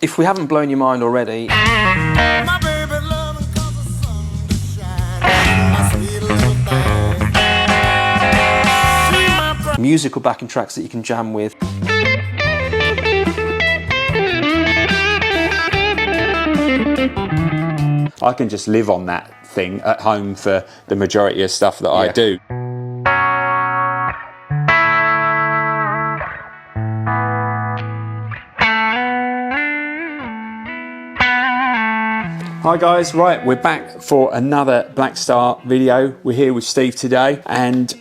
If we haven't blown your mind already, musical backing tracks that you can jam with. I can just live on that thing at home for the majority of stuff that I do. Hi guys, right, we're back for another Blackstar video. We're here with Steve today, and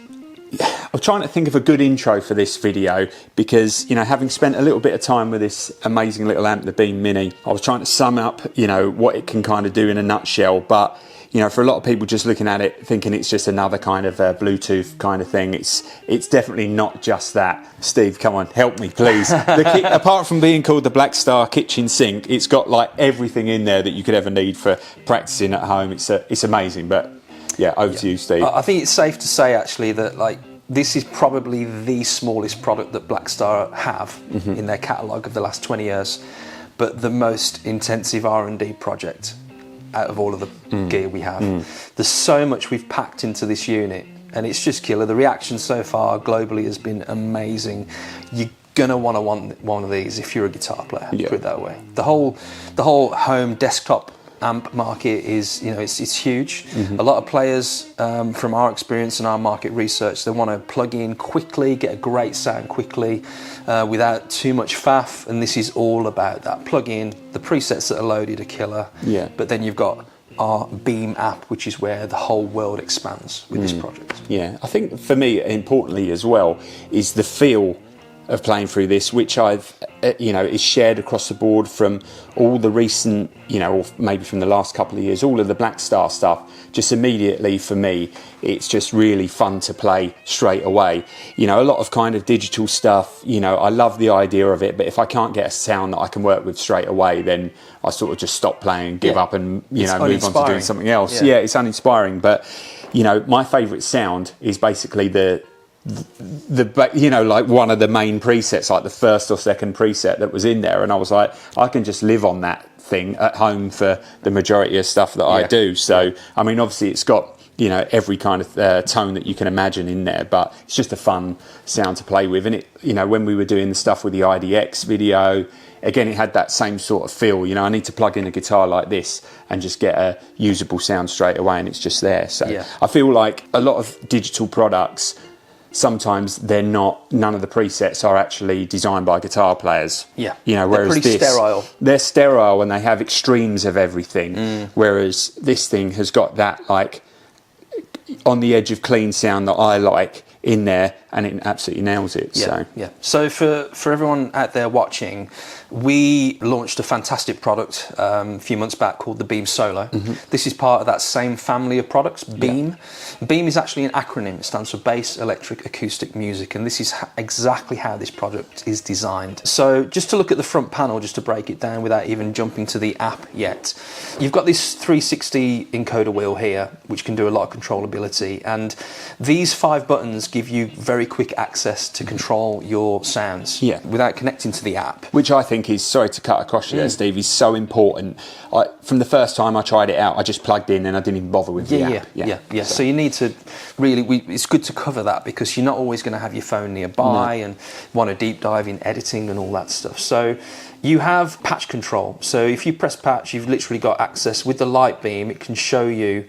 I'm trying to think of a good intro for this video because, you know, having spent a little bit of time with this amazing little amp, the Beam Mini, I was trying to sum up, you know, what it can kind of do in a nutshell. But, you know, for a lot of people just looking at it thinking it's just another kind of Bluetooth kind of thing, it's definitely not just that. Steve, come on, help me please. Apart from being called the Blackstar kitchen sink, it's got like everything in there that you could ever need for practicing at home. It's amazing. But yeah, over to you, Steve. I think it's safe to say actually that like this is probably the smallest product that Blackstar have in their catalogue of the last 20 years, but the most intensive R&D project out of all of the gear we have. There's so much we've packed into this unit, and it's just killer. The reaction so far globally has been amazing. You're gonna want one of these if you're a guitar player. Put it that way. The whole home desktop amp market is, you know, it's huge. A lot of players, from our experience and our market research, they want to plug in quickly, get a great sound quickly, without too much faff, and this is all about that. Plug in, the presets that are loaded are killer, but then you've got our Beam app, which is where the whole world expands with this project. Yeah, I think for me, importantly as well, is the feel of playing through this, which I've, you know, is shared across the board from all the recent, you know, or maybe from the last couple of years, all of the Blackstar stuff. Just immediately for me, it's just really fun to play straight away. You know, a lot of kind of digital stuff, you know, I love the idea of it, but if I can't get a sound that I can work with straight away, then I sort of just stop playing, give up, and, you know, move on to doing something else. Yeah, it's uninspiring. But, you know, my favourite sound is basically the you know, like one of the main presets, like the first or second preset that was in there, and I was like, I can just live on that thing at home for the majority of stuff that I do. So I mean, obviously it's got, you know, every kind of tone that you can imagine in there, but it's just a fun sound to play with. And it, you know, when we were doing the stuff with the IDX video, again, it had that same sort of feel. You know, I need to plug in a guitar like this and just get a usable sound straight away, and it's just there. So I feel like a lot of digital products, sometimes none of the presets are actually designed by guitar players. You know, whereas they're pretty sterile. They're sterile and they have extremes of everything. Whereas this thing has got that like on the edge of clean sound that I like in there, and it absolutely nails it. So for everyone out there watching, we launched a fantastic product a few months back called the Beam Solo. This is part of that same family of products, Beam. Beam is actually an acronym. It stands for Bass Electric Acoustic Music, and this is exactly how this product is designed. So just to look at the front panel, just to break it down without even jumping to the app yet, you've got this 360 encoder wheel here, which can do a lot of controllability, and these 5 buttons give you very quick access to control your sounds without connecting to the app. Which I think is, sorry to cut across you there, Steve, is so important. From the first time I tried it out, I just plugged in and I didn't even bother with the app. So you need to really, it's good to cover that, because you're not always going to have your phone nearby and want to deep dive in editing and all that stuff. So you have patch control. So if you press patch, you've literally got access with the light beam. It can show you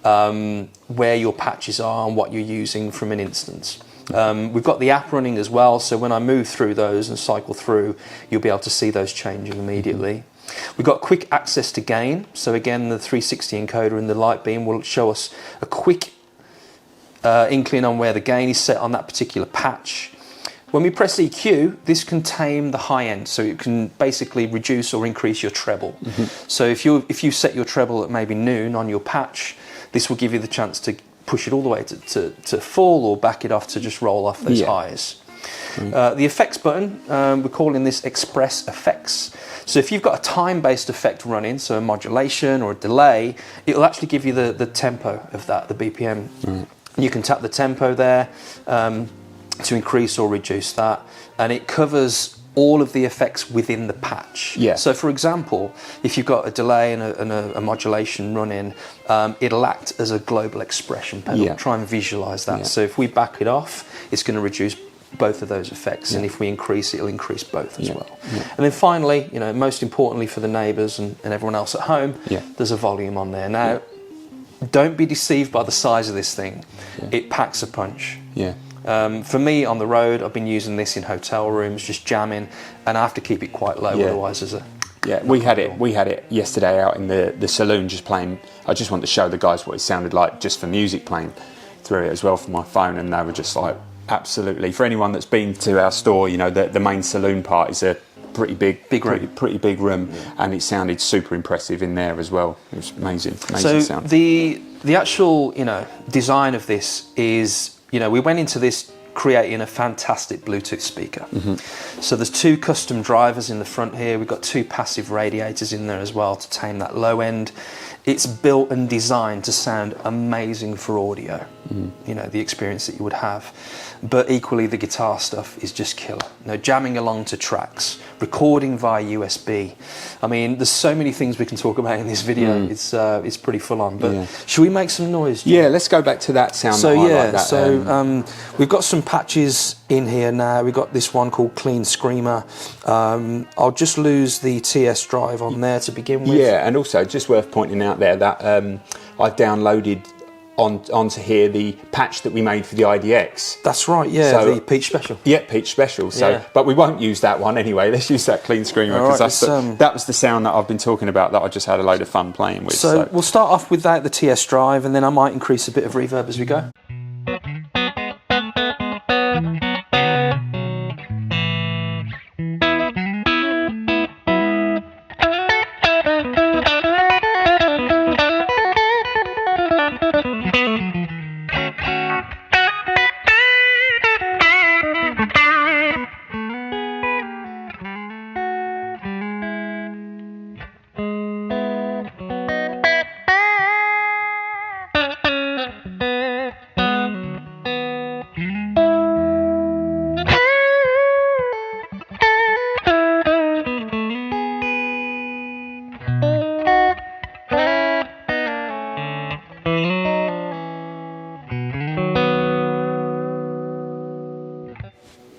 where your patches are and what you're using from an instance. We've got the app running as well, so when I move through those and cycle through, you'll be able to see those changing immediately. We've got quick access to gain, so again the 360 encoder in the light beam will show us a quick inkling on where the gain is set on that particular patch. When we press EQ, this can tame the high end, so it can basically reduce or increase your treble. So if you set your treble at maybe noon on your patch, this will give you the chance to push it all the way to full, or back it off to just roll off those highs. The effects button, we're calling this Express Effects. So if you've got a time-based effect running, so a modulation or a delay, it'll actually give you the tempo of that, the BPM. You can tap the tempo there to increase or reduce that, and it covers all of the effects within the patch. Yeah. So for example, if you've got a delay and a modulation running, it'll act as a global expression pedal. Yeah. Try and visualize that. Yeah. So if we back it off, it's going to reduce both of those effects, and if we increase it, it'll increase both as well. And then finally, you know, most importantly for the neighbours and everyone else at home, there's a volume on there. Now, don't be deceived by the size of this thing. It packs a punch. For me on the road, I've been using this in hotel rooms, just jamming, and I have to keep it quite low, otherwise there's a... we had it yesterday out in the saloon, just playing. I just wanted to show the guys what it sounded like just for music, playing through it as well for my phone, and they were just like, absolutely. For anyone that's been to our store, you know, the main saloon part is a pretty big room, pretty big room, and it sounded super impressive in there as well. It was amazing sound. The actual, you know, design of this is, you know, we went into this creating a fantastic Bluetooth speaker. So there's 2 custom drivers in the front here. We've got 2 passive radiators in there as well to tame that low end. It's built and designed to sound amazing for audio, you know, the experience that you would have. But equally, the guitar stuff is just killer. You know, jamming along to tracks, recording via USB. I mean, there's so many things we can talk about in this video. It's pretty full on. But should we make some noise, John? Yeah, let's go back to that sound. So we've got some patches in here now. We've got this one called Clean Screamer. I'll just lose the TS drive on there to begin with. Yeah, and also just worth pointing out there that I've downloaded onto here the patch that we made for the IDX. That's right, yeah, so, the Peach Special. Yeah, Peach Special. So, but we won't use that one anyway. Let's use that Clean Screamer, because that was the sound that I've been talking about that I just had a load of fun playing with. So we'll start off without the TS drive, and then I might increase a bit of reverb as we go.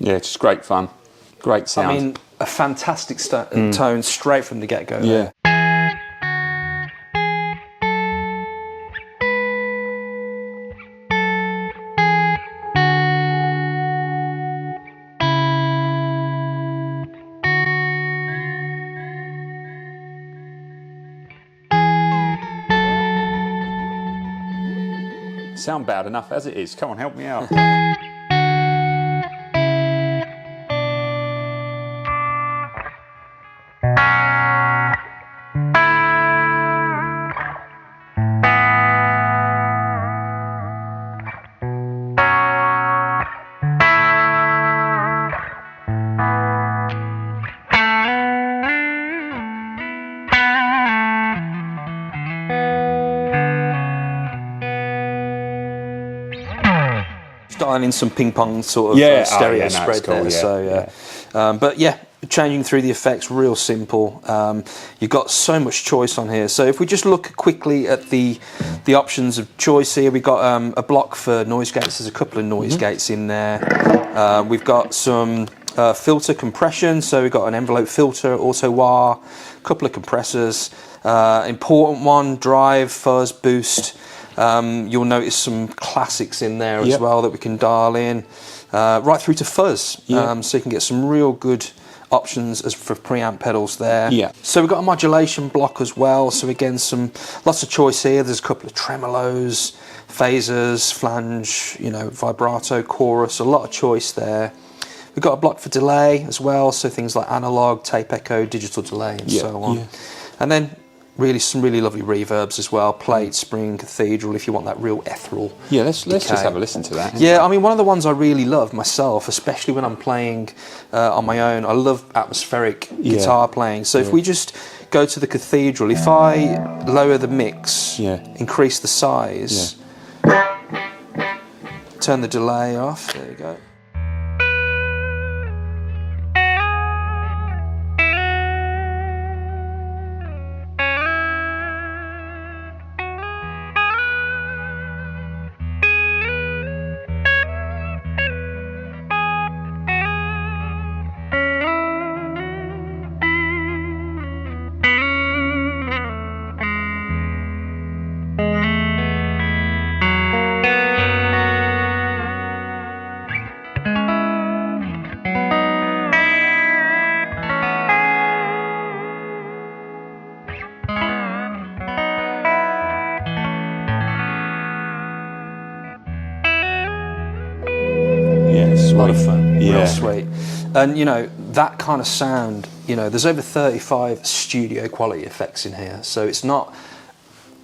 Yeah, just great fun, great sound. I mean, a fantastic tone straight from the get-go. Yeah. Sound bad enough as it is. Come on, help me out. Dialing in some ping pong sort of stereo spread cool, there. But yeah, changing through the effects, real simple. You've got so much choice on here. So if we just look quickly at the options of choice here, we've got a block for noise gates. There's a couple of noise gates in there. We've got some filter compression. So we've got an envelope filter, auto wah, a couple of compressors. Important one, drive, fuzz, boost. You'll notice some classics in there as well that we can dial in, right through to fuzz, so you can get some real good options as for preamp pedals there. So we've got a modulation block as well, so again lots of choice here. There's a couple of tremolos, phasers, flange, you know, vibrato, chorus, a lot of choice there. We've got a block for delay as well, so things like analog, tape echo, digital delay, and so on. And then some really lovely reverbs as well, plate, spring, cathedral, if you want that real ethereal let's just have a listen to that. I mean, one of the ones I really love myself, especially when I'm playing on my own, I love atmospheric guitar playing. So if we just go to the cathedral, if I lower the mix, increase the size, turn the delay off, there you go. a lot of fun, Yeah. real sweet. And you know, that kind of sound, you know, there's over 35 studio quality effects in here, so it's not,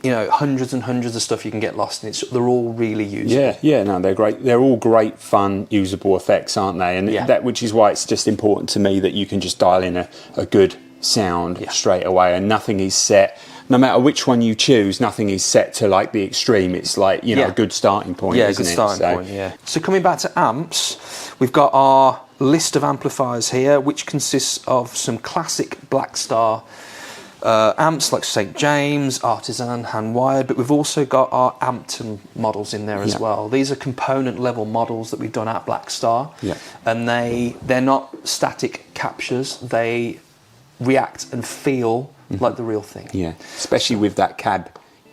you know, hundreds and hundreds of stuff you can get lost in. They're all really usable. Yeah, no, they're great. They're all great, fun, usable effects, aren't they? And that, which is why it's just important to me that you can just dial in a good sound straight away, and nothing is set. No matter which one you choose, nothing is set to like the extreme. It's like, you know, a good starting point. Yeah, isn't good it? starting point. Yeah. So coming back to amps, we've got our list of amplifiers here, which consists of some classic Blackstar amps like St. James, Artisan, hand-wired, but we've also got our Ampton models in there as well. These are component level models that we've done at Blackstar, and they're not static captures. They react and feel like the real thing. Yeah, especially with that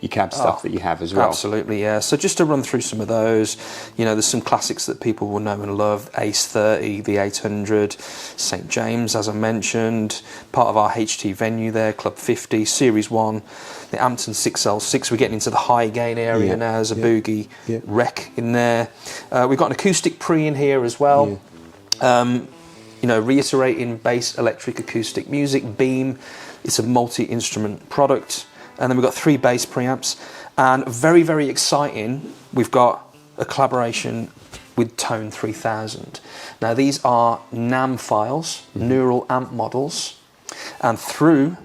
your cab stuff that you have as well. Absolutely, yeah. So just to run through some of those, you know, there's some classics that people will know and love. Ace 30, the 800, St. James, as I mentioned, part of our HT venue there, Club 50, Series 1, the Ampton 6L6. We're getting into the high gain area now. There's a boogie rec in there. We've got an acoustic pre in here as well. You know, reiterating bass, electric, acoustic music, Beam. It's a multi-instrument product. And then we've got 3 bass preamps. And very, very exciting, we've got a collaboration with Tone 3000. Now, these are NAM files, neural amp models. And through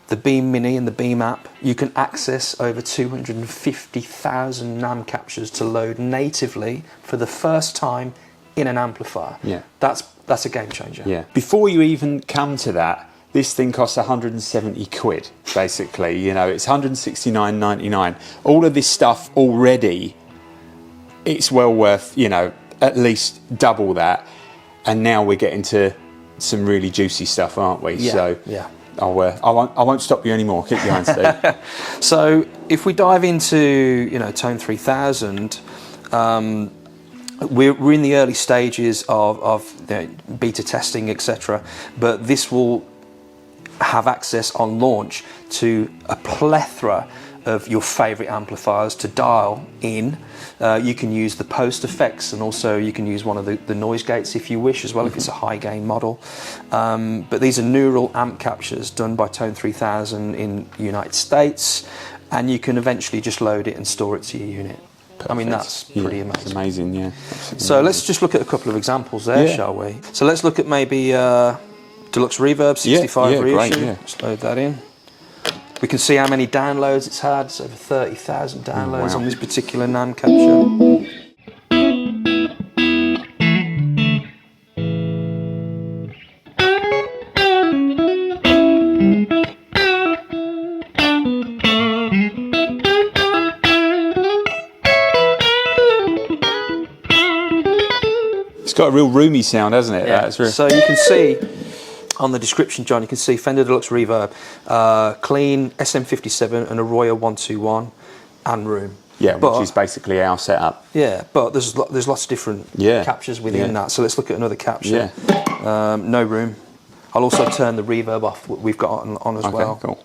the Beam Mini and the Beam app, you can access over 250,000 NAM captures to load natively for the first time in an amplifier. Yeah. That's a game changer. Yeah. Before you even come to that, this thing costs 170 quid, basically. You know, it's 169.99. All of this stuff already, it's well worth, you know, at least double that. And now we're getting to some really juicy stuff, aren't we? Yeah. So yeah. I won't stop you anymore. Keep going, Steve. So if we dive into, you know, Tone 3000, we're in the early stages of you know, beta testing, etc. But this will have access on launch to a plethora of your favourite amplifiers to dial in. You can use the post effects, and also you can use one of the noise gates if you wish as well, if it's a high gain model. But these are neural amp captures done by Tone 3000 in the United States, and you can eventually just load it and store it to your unit. Perfect. I mean, that's pretty amazing. It's amazing, yeah. So let's just look at a couple of examples there, shall we? So let's look at maybe Deluxe Reverb 65 reissue. Great, Let's load that in. We can see how many downloads it's had. It's over 30,000 downloads on this particular NAM capture. It's got a real roomy sound, hasn't it? Yeah. So you can see on the description, John, you can see Fender Deluxe Reverb, clean SM57 and a Roya 121 and room. Yeah, which is basically our setup. Yeah, but there's lots of different captures within that. So let's look at another capture. Yeah. No room. I'll also turn the reverb off. We've got on as well. Cool.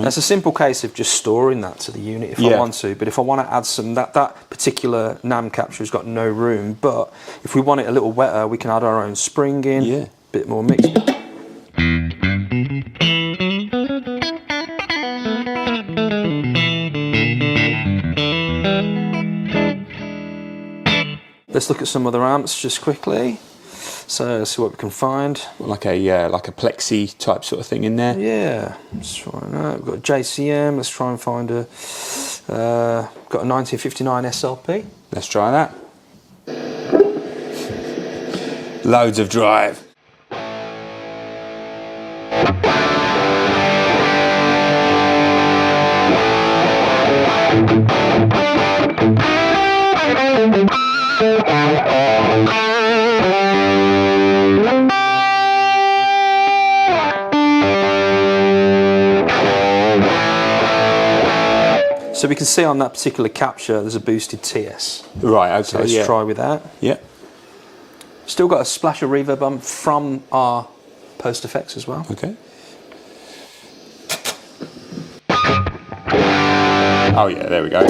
It's a simple case of just storing that to the unit if I want to, but if I want to add some, that particular NAM capture has got no room, but if we want it a little wetter, we can add our own spring in, a bit more mix. Let's look at some other amps just quickly. So let's see what we can find. Like a plexi type sort of thing in there. Yeah, let's try that. We've got a JCM. Let's try and find a. Got a 1959 SLP. Let's try that. Loads of drive. So we can see on that particular capture there's a boosted TS. Right, okay, So let's try with that. Yeah. Still got a splash of reverb on from our post effects as well. Okay. Oh yeah, there we go.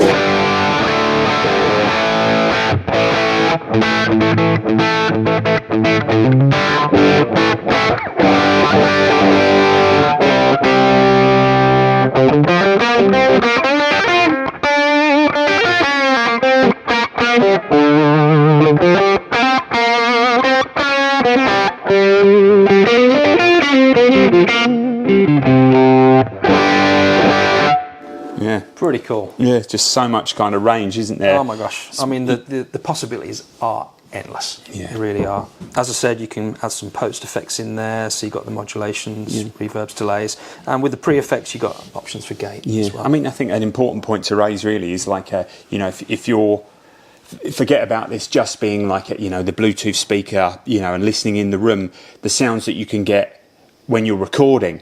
Yeah. Pretty cool. Yeah, just so much kind of range, isn't there? Oh my gosh. I mean, the possibilities are endless. Yeah. They really are. As I said, you can add some post effects in there. So you've got the modulations, reverbs, delays. And with the pre-effects, you've got options for gate as well. I mean, I think an important point to raise really is like, if you're, forget about this just being like, the Bluetooth speaker, and listening in the room, the sounds that you can get when you're recording.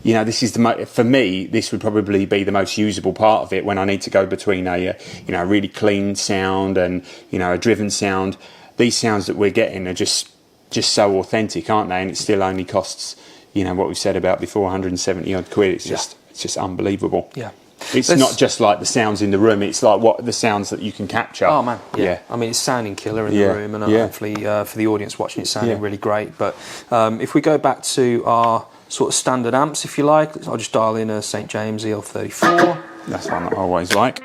This is for me, this would probably be the most usable part of it when I need to go between a really clean sound and, a driven sound. These sounds that we're getting are just so authentic, aren't they? And it still only costs, what we said about before, 170 odd quid. It's just unbelievable. Yeah. It's not just like the sounds in the room, it's like what the sounds that you can capture. Oh man, yeah. I mean, it's sounding killer in the room, and hopefully for the audience watching, it's sounding really great. But if we go back to our sort of standard amps, if you like, I'll just dial in a St. James EL34. That's one that I always like.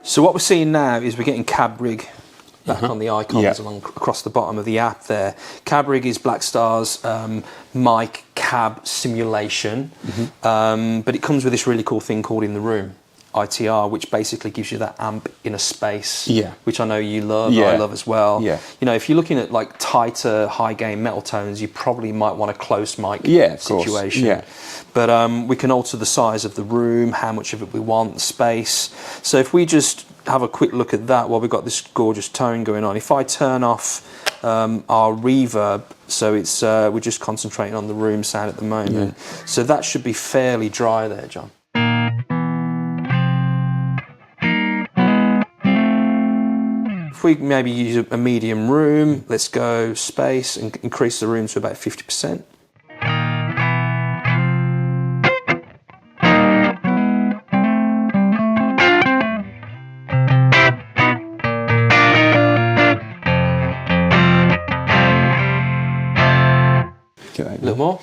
So what we're seeing now is we're getting cab rig back on the icons along across the bottom of the app there. Cab rig is Blackstar's mic cab simulation, but it comes with this really cool thing called In the Room, ITR, which basically gives you that amp in a space, which I know you love, I love as well. Yeah. If you're looking at like tighter, high gain metal tones, you probably might want a close mic situation. Yeah. But we can alter the size of the room, how much of it we want, the space. So if we just have a quick look at that while we've got this gorgeous tone going on, if I turn off our reverb, so it's we're just concentrating on the room sound at the moment. So that should be fairly dry there, John. If we maybe use a medium room, let's go space and increase the room to about 50%. A little more.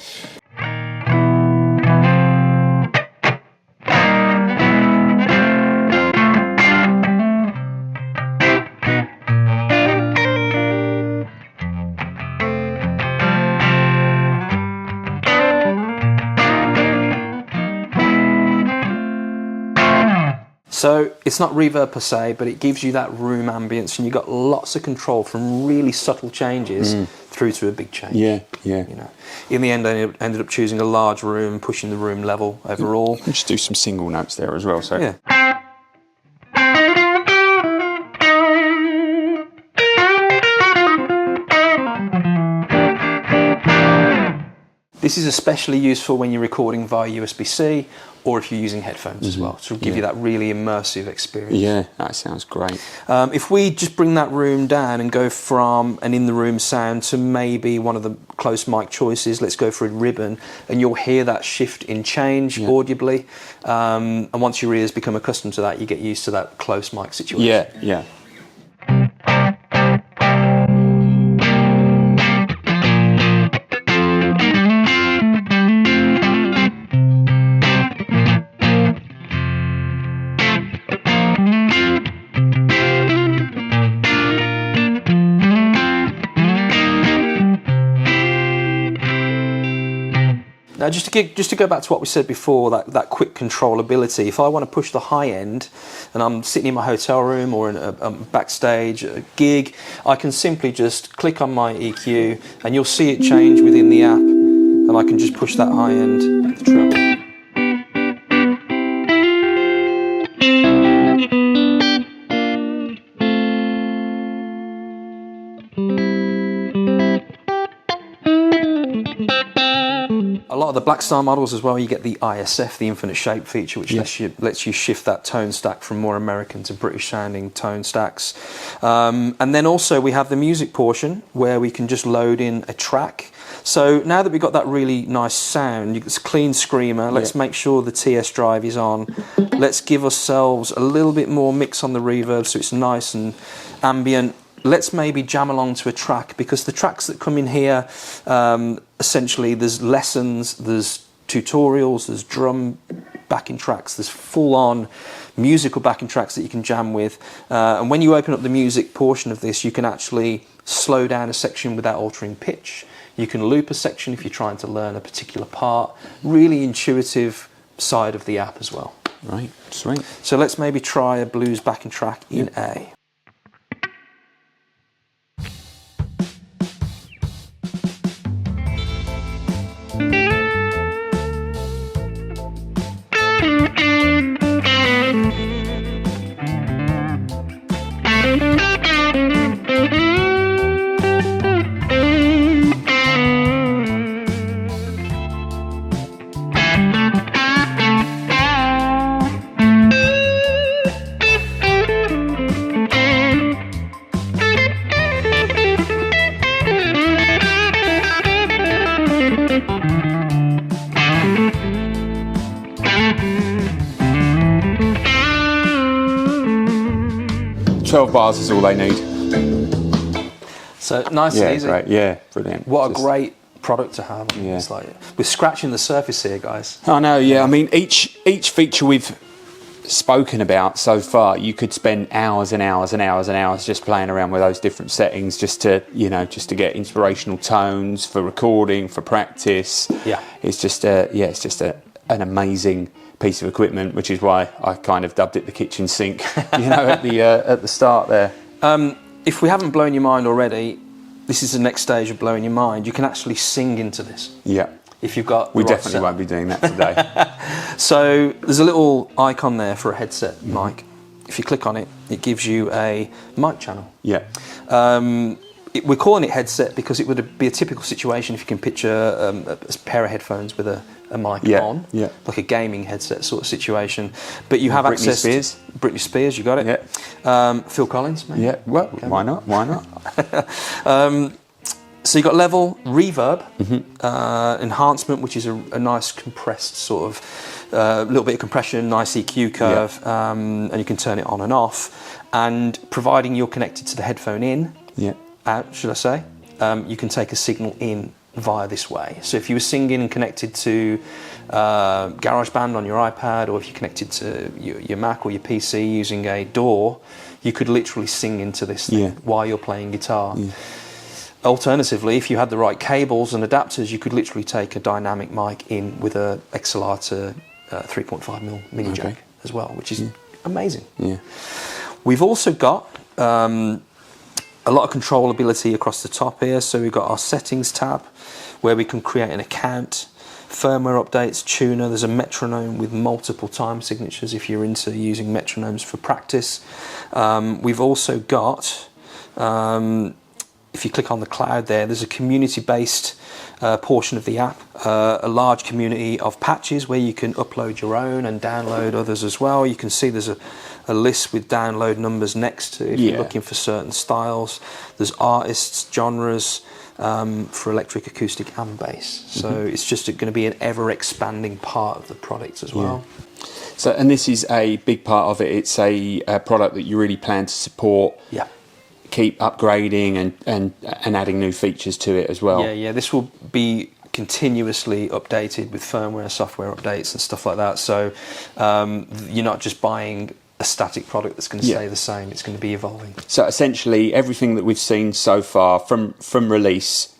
So it's not reverb per se, but it gives you that room ambience, and you've got lots of control from really subtle changes through to a big change. In the end, I ended up choosing a large room, pushing the room level overall. Just do some single notes there as well. So This is especially useful when you're recording via USB-C or if you're using headphones as well, to give you that really immersive experience. Yeah, that sounds great. If we just bring that room down and go from an in-the-room sound to maybe one of the close mic choices, let's go for a ribbon, and you'll hear that shift in change audibly. And once your ears become accustomed to that, you get used to that close mic situation. Yeah. Now Now, just to go back to what we said before, that quick controllability. If I want to push the high end, and I'm sitting in my hotel room or in a backstage, a gig, I can simply just click on my EQ, and you'll see it change within the app, and I can just push that high end, the treble. A lot of the Blackstar models as well, you get the ISF, the infinite shape feature, which lets you shift that tone stack from more American to British sounding tone stacks. And then also we have the music portion where we can just load in a track. So now that we've got that really nice sound, it's a clean screamer. Let's make sure the TS drive is on. Let's give ourselves a little bit more mix on the reverb so it's nice and ambient. Let's maybe jam along to a track, because the tracks that come in here, essentially there's lessons, there's tutorials, there's drum backing tracks, there's full-on musical backing tracks that you can jam with. And when you open up the music portion of this, you can actually slow down a section without altering pitch. You can loop a section if you're trying to learn a particular part. Really intuitive side of the app as well. Right, sweet. So let's maybe try a blues backing track in A. Bars is all they need. So nice and easy. Great. Yeah, brilliant. What a great product to have. Yeah. It's like we're scratching the surface here, guys. I know. Yeah, I mean, each feature we've spoken about so far, you could spend hours and hours and hours and hours just playing around with those different settings, just to get inspirational tones for recording, for practice. Yeah, it's just an amazing piece of equipment, which is why I kind of dubbed it the kitchen sink, at the start there. If we haven't blown your mind already, this is the next stage of blowing your mind. You can actually sing into this. Yeah. If you've got the we right definitely setup. won't be doing that today. So there's a little icon there for a headset mic. If you click on it, it gives you a mic channel. Yeah. We're calling it headset because it would be a typical situation if you can picture a pair of headphones with a mic on, like a gaming headset sort of situation. But you have access to Britney Spears, you got it? Yeah. Phil Collins, maybe? Yeah, well, why not? Why not? So you've got level, reverb, enhancement, which is a nice compressed sort of, little bit of compression, nice EQ curve, and you can turn it on and off. And providing you're connected to the headphone in, out, should I say, you can take a signal in via this way. So if you were singing and connected to GarageBand on your iPad, or if you're connected to your Mac or your PC using a DAW, you could literally sing into this thing while you're playing guitar. Alternatively, if you had the right cables and adapters, you could literally take a dynamic mic in with a XLR to 3.5mm mini jack as well, which is amazing. Yeah. We've also got a lot of controllability across the top here. So we've got our settings tab where we can create an account, firmware updates, tuner. There's a metronome with multiple time signatures if you're into using metronomes for practice. We've also got, if you click on the cloud there's a community-based portion of the app, a large community of patches where you can upload your own and download others as well. You can see there's a list with download numbers next to if you're looking for certain styles. There's artists, genres for electric, acoustic and bass. So it's just going to be an ever-expanding part of the product as well. So, and this is a big part of it. It's a product that you really plan to support. Yeah. Keep upgrading and adding new features to it as well. Yeah. This will be continuously updated with firmware, software updates and stuff like that. So you're not just buying a static product that's going to stay the same. It's going to be evolving. So essentially, everything that we've seen so far from release,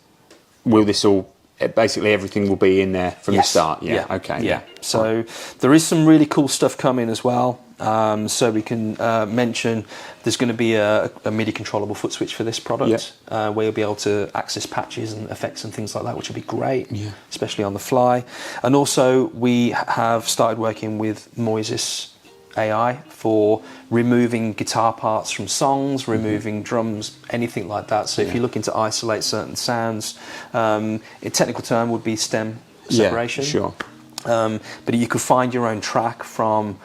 will this all basically everything will be in there from the Yes. start. Yeah. Okay. Yeah. So there is some really cool stuff coming as well. So we can mention there's going to be a MIDI controllable foot switch for this product, where you'll be able to access patches and effects and things like that, which will be great, especially on the fly. And also we have started working with Moises AI for removing guitar parts from songs, removing drums, anything like that. So if you're looking to isolate certain sounds, a technical term would be stem separation. Yeah, sure. But you could find your own track from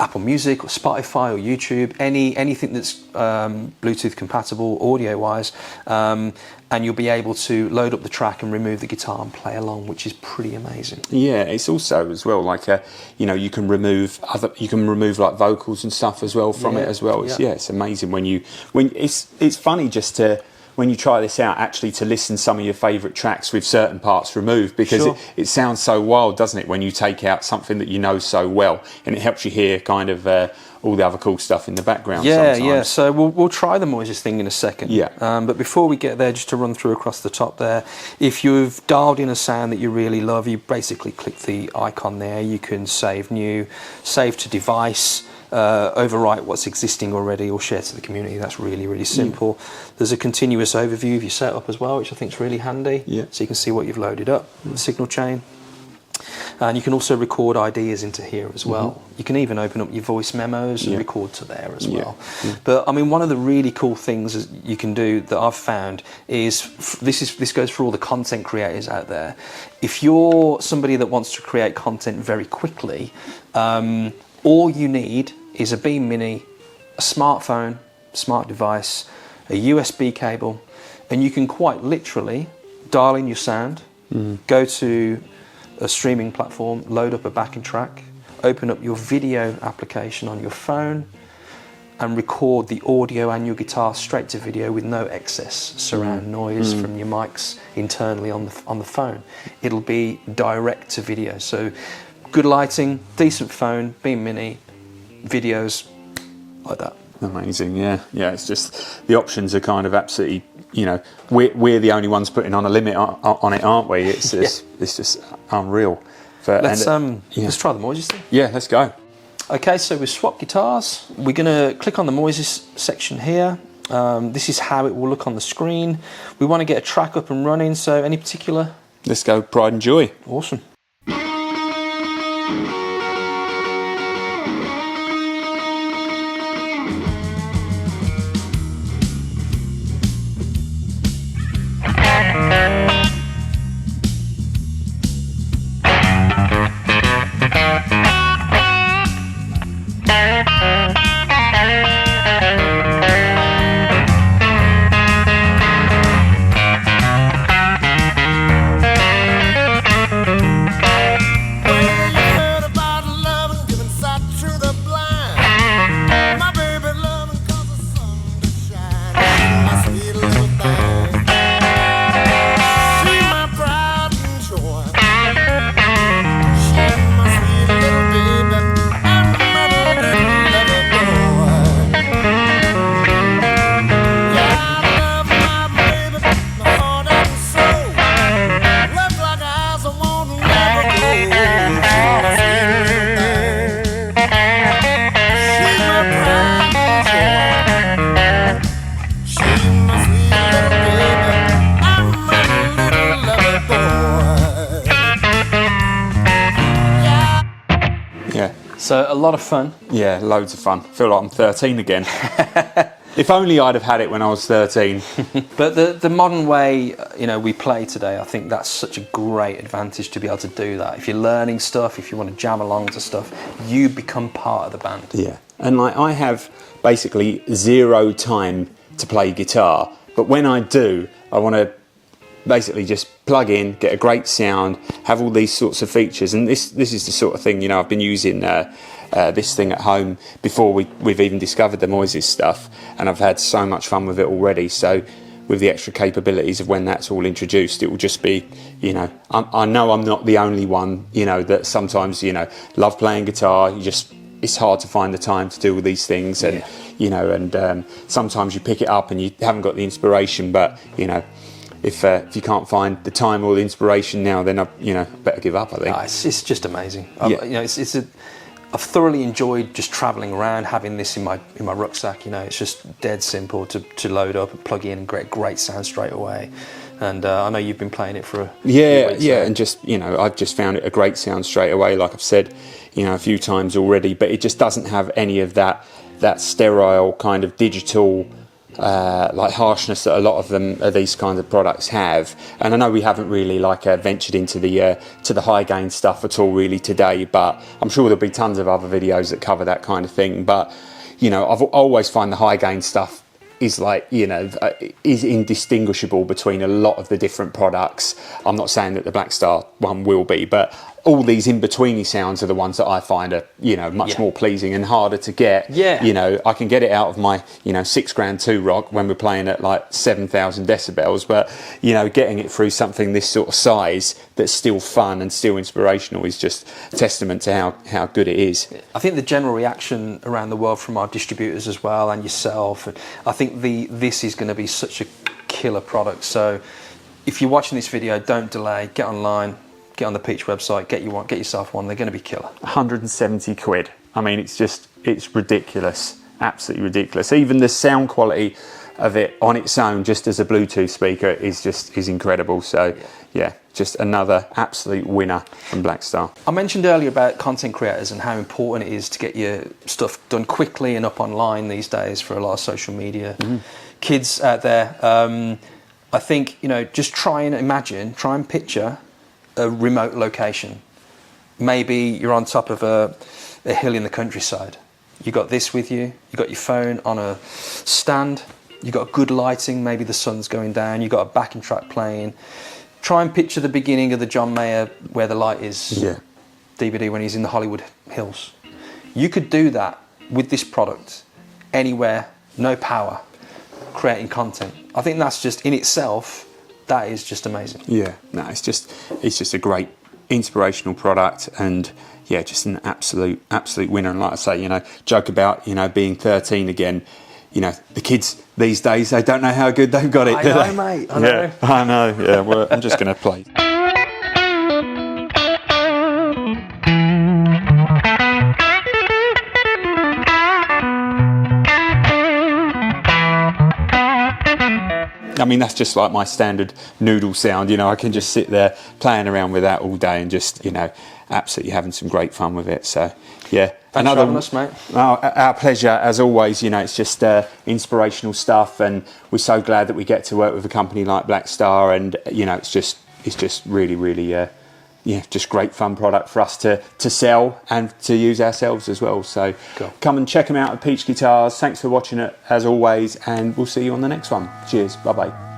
Apple Music or Spotify or YouTube, anything that's Bluetooth compatible audio-wise, and you'll be able to load up the track and remove the guitar and play along, which is pretty amazing. Yeah, it's also as well like you can remove like vocals and stuff as well from it as well. It's amazing when it's funny just to, when you try this out, actually to listen some of your favourite tracks with certain parts removed, because it sounds so wild, doesn't it, when you take out something that you know so well, and it helps you hear kind of all the other cool stuff in the background sometimes. Yeah, so we'll try the Moises thing in a second. Yeah. But before we get there, just to run through across the top there, if you've dialed in a sound that you really love, you basically click the icon there. You can save new, save to device, overwrite what's existing already, or share to the community. That's really, really simple. There's a continuous overview of your setup as well, which I think is really handy. So you can see what you've loaded up, the signal chain. And you can also record ideas into here as well. You can even open up your voice memos and record to there as well. But I mean, one of the really cool things you can do that I've found is this goes for all the content creators out there. If you're somebody that wants to create content very quickly, all you need is a Beam Mini, a smartphone, smart device, a USB cable, and you can quite literally dial in your sound, go to a streaming platform, load up a backing track, open up your video application on your phone, and record the audio and your guitar straight to video with no excess surround noise from your mics internally on the phone. It'll be direct to video. So good lighting, decent phone, Beam Mini, videos like that. Amazing, yeah. It's just the options are kind of absolutely, we're the only ones putting on a limit on it, aren't we? It's just unreal. Let's try the Moises thing. Yeah, let's go. Okay, so we've swapped guitars. We're going to click on the Moises section here. This is how it will look on the screen. We want to get a track up and running, so any particular? Let's go Pride and Joy. Awesome. So a lot of fun. Yeah, loads of fun. I feel like I'm 13 again. If only I'd have had it when I was 13. But the modern way, we play today, I think that's such a great advantage to be able to do that. If you're learning stuff, if you want to jam along to stuff, you become part of the band. Yeah, and I have basically zero time to play guitar, but when I do, I want to basically just plug in, get a great sound, have all these sorts of features, and this is the sort of thing, I've been using this thing at home before we've even discovered the Moises stuff, and I've had so much fun with it already. So with the extra capabilities of when that's all introduced, it will just be, I know I'm not the only one, that sometimes, love playing guitar. It's hard to find the time to do all these things, and sometimes you pick it up and you haven't got the inspiration, but if you can't find the time or the inspiration now, then I better give up, I think. It's just amazing. I've thoroughly enjoyed just travelling around, having this in my rucksack. It's just dead simple to load up and plug in and get great sound straight away. And I know you've been playing it for a few weeks, and just I've just found it a great sound straight away. Like I've said, a few times already, but it just doesn't have any of that sterile kind of digital like harshness that a lot of these kinds of products have. And I know we haven't really ventured into the high gain stuff at all really today, but I'm sure there'll be tons of other videos that cover that kind of thing. But I've always find the high gain stuff is is indistinguishable between a lot of the different products. I'm not saying that the Blackstar one will be, but all these in-betweeny sounds are the ones that I find are much more pleasing and harder to get. I can get it out of my $6 grand 2 rock when we're playing at like 7,000 decibels, but getting it through something this sort of size that's still fun and still inspirational is just a testament to how good it is. I think the general reaction around the world from our distributors as well, and yourself, and I think this is going to be such a killer product. So if you're watching this video, don't delay, get online, get on the Peach website, get yourself one. They're going to be killer. 170 quid. I mean, it's ridiculous, absolutely ridiculous. Even the sound quality of it on its own, just as a Bluetooth speaker, is incredible. So yeah, just another absolute winner from Blackstar. I mentioned earlier about content creators and how important it is to get your stuff done quickly and up online these days for a lot of social media. Kids out there, I think just try and picture a remote location. Maybe you're on top of a hill in the countryside. You got this with you. You got your phone on a stand. You got good lighting. Maybe the sun's going down. You got a backing track playing. Try and picture the beginning of the John Mayer Where the Light Is DVD when he's in the Hollywood Hills. You could do that with this product anywhere, no power, creating content. I think that's just in itself. That is just amazing. Yeah, no, it's just a great inspirational product, and just an absolute winner. And like I say, joke about being 13 again. The kids these days, they don't know how good they've got it. I know, mate. I know. I know. Yeah, well, I'm just going to play. I mean, that's just like my standard noodle sound. I can just sit there playing around with that all day and just, absolutely having some great fun with it. So, yeah. Thanks for having us, mate. Our pleasure, as always. It's just inspirational stuff, and we're so glad that we get to work with a company like Blackstar, and, it's just really, really, just great fun product for us to sell and to use ourselves as well. So come and check them out at Peach Guitars. Thanks for watching it as always, and we'll see you on the next one. Cheers. Bye bye.